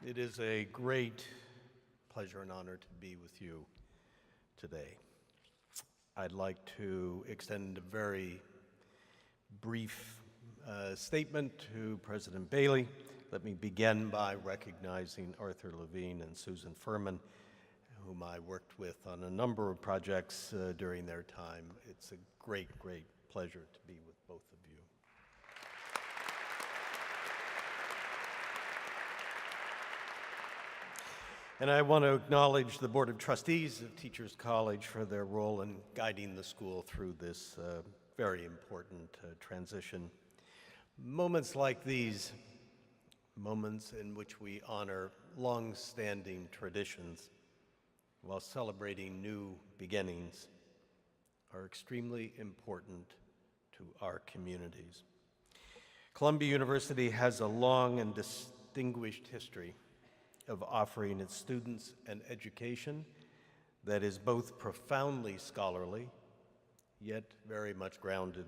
It is a great pleasure and honor to be with you today. I'd like to extend a very brief statement to President Bailey. Let me begin by recognizing Arthur Levine and Susan Furman, whom I worked with on a number of projects during their time. It's a great pleasure to be with both of you. And I want to acknowledge the Board of Trustees of Teachers College for their role in guiding the school through this very important transition. Moments like these, moments in which we honor long-standing traditions while celebrating new beginnings, are extremely important to our communities. Columbia University has a long and distinguished history of offering its students an education that is both profoundly scholarly, yet very much grounded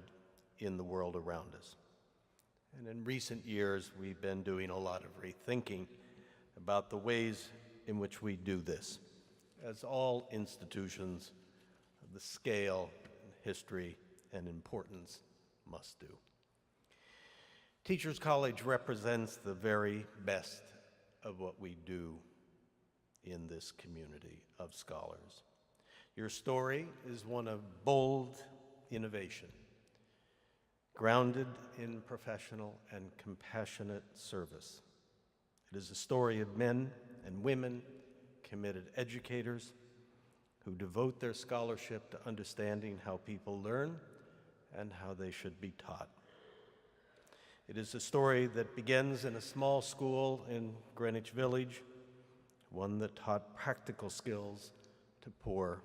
in the world around us. And in recent years, we've been doing a lot of rethinking about the ways in which we do this, as all institutions of the scale, history, and importance must do. Teachers College represents the very best of what we do in this community of scholars. Your story is one of bold innovation, grounded in professional and compassionate service. It is a story of men and women, committed educators, who devote their scholarship to understanding how people learn and how they should be taught. It is a story that begins in a small school in Greenwich Village, one that taught practical skills to poor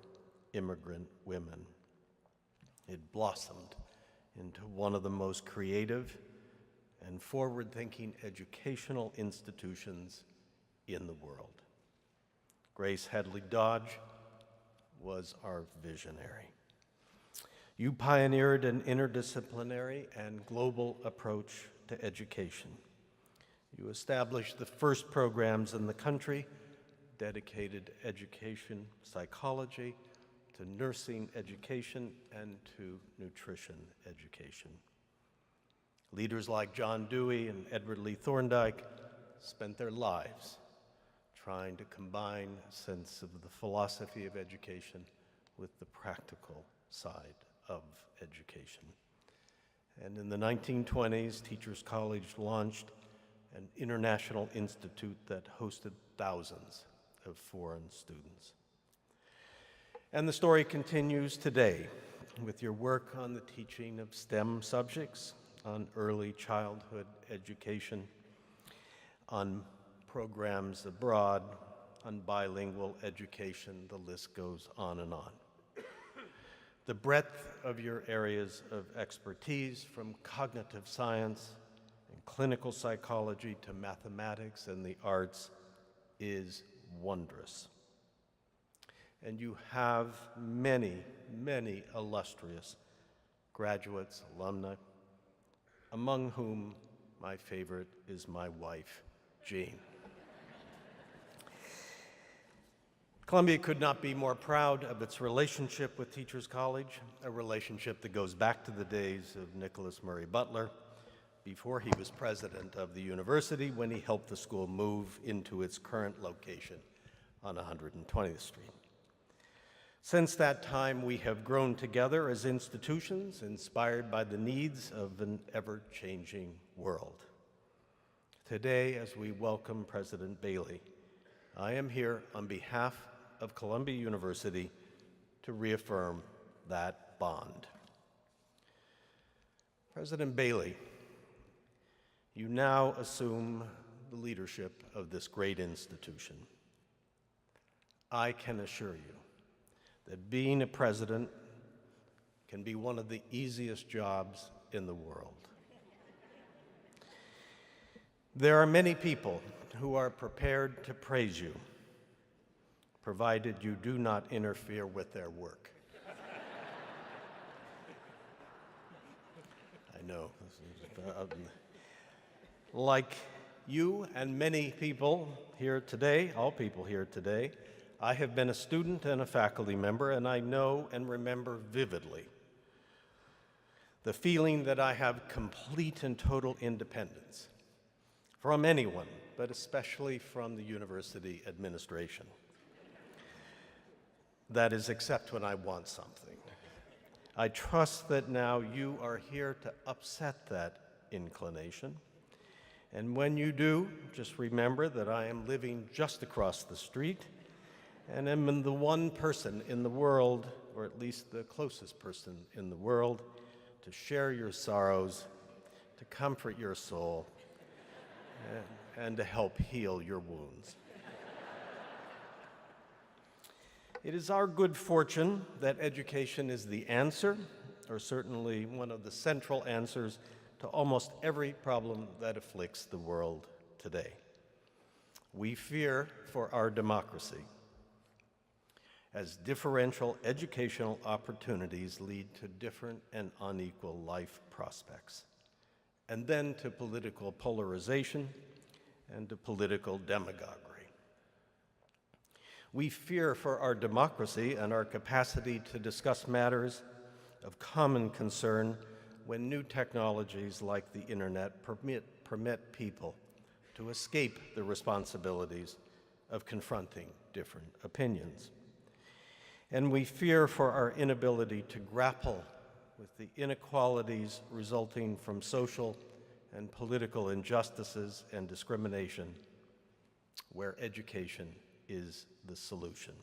immigrant women. It blossomed into one of the most creative and forward-thinking educational institutions in the world. Grace Headley Dodge was our visionary. You pioneered an interdisciplinary and global approach to education. You established the first programs in the country dedicated to education psychology, to nursing education, and to nutrition education. Leaders like John Dewey and Edward Lee Thorndike spent their lives trying to combine a sense of the philosophy of education with the practical side of education. And in the 1920s, Teachers College launched an international institute that hosted thousands of foreign students. And the story continues today with your work on the teaching of STEM subjects, on early childhood education, on programs abroad, on bilingual education. The list goes on and on. The breadth of your areas of expertise, from cognitive science and clinical psychology to mathematics and the arts, is wondrous. And you have many illustrious graduates, alumni, among whom my favorite is my wife, Jean. Columbia could not be more proud of its relationship with Teachers College, a relationship that goes back to the days of Nicholas Murray Butler, before he was president of the university, when he helped the school move into its current location on 120th Street. Since that time, we have grown together as institutions inspired by the needs of an ever-changing world. Today, as we welcome President Bailey, I am here on behalf of Columbia University to reaffirm that bond. President Bailey, you now assume the leadership of this great institution. I can assure you that being a president can be one of the easiest jobs in the world. There are many people who are prepared to praise you, provided you do not interfere with their work. I know. Like you and many people here today, all people here today, I have been a student and a faculty member, and I know and remember vividly the feeling that I have complete and total independence from anyone, but especially from the university administration. That is, except when I want something. I trust that now you are here to upset that inclination. And when you do, just remember that I am living just across the street and am the one person in the world, or at least the closest person in the world, to share your sorrows, to comfort your soul, and to help heal your wounds. It is our good fortune that education is the answer, or certainly one of the central answers, to almost every problem that afflicts the world today. We fear for our democracy, as differential educational opportunities lead to different and unequal life prospects, and then to political polarization and to political demagoguery. We fear for our democracy and our capacity to discuss matters of common concern when new technologies like the internet permit people to escape the responsibilities of confronting different opinions. And we fear for our inability to grapple with the inequalities resulting from social and political injustices and discrimination, where education is the solution.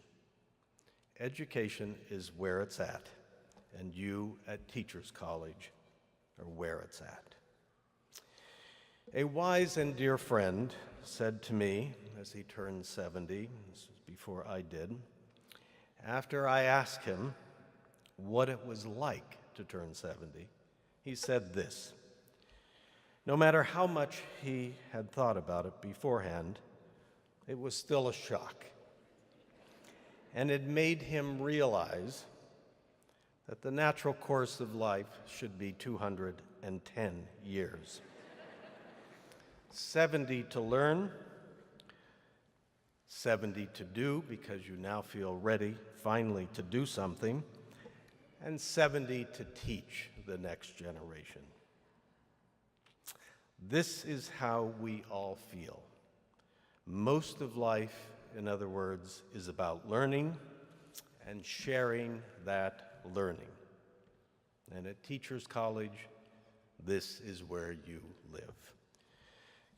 Education is where it's at, and you at Teachers College are where it's at. A wise and dear friend said to me as he turned 70, this was before I did, after I asked him what it was like to turn 70, he said this: no matter how much he had thought about it beforehand, it was still a shock. And it made him realize that the natural course of life should be 210 years. 70 to learn, 70 to do because you now feel ready finally to do something, and 70 to teach the next generation. This is how we all feel. Most of life, in other words, is about learning and sharing that learning. And at Teachers College, this is where you live.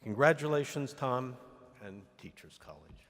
Congratulations, Tom, and Teachers College.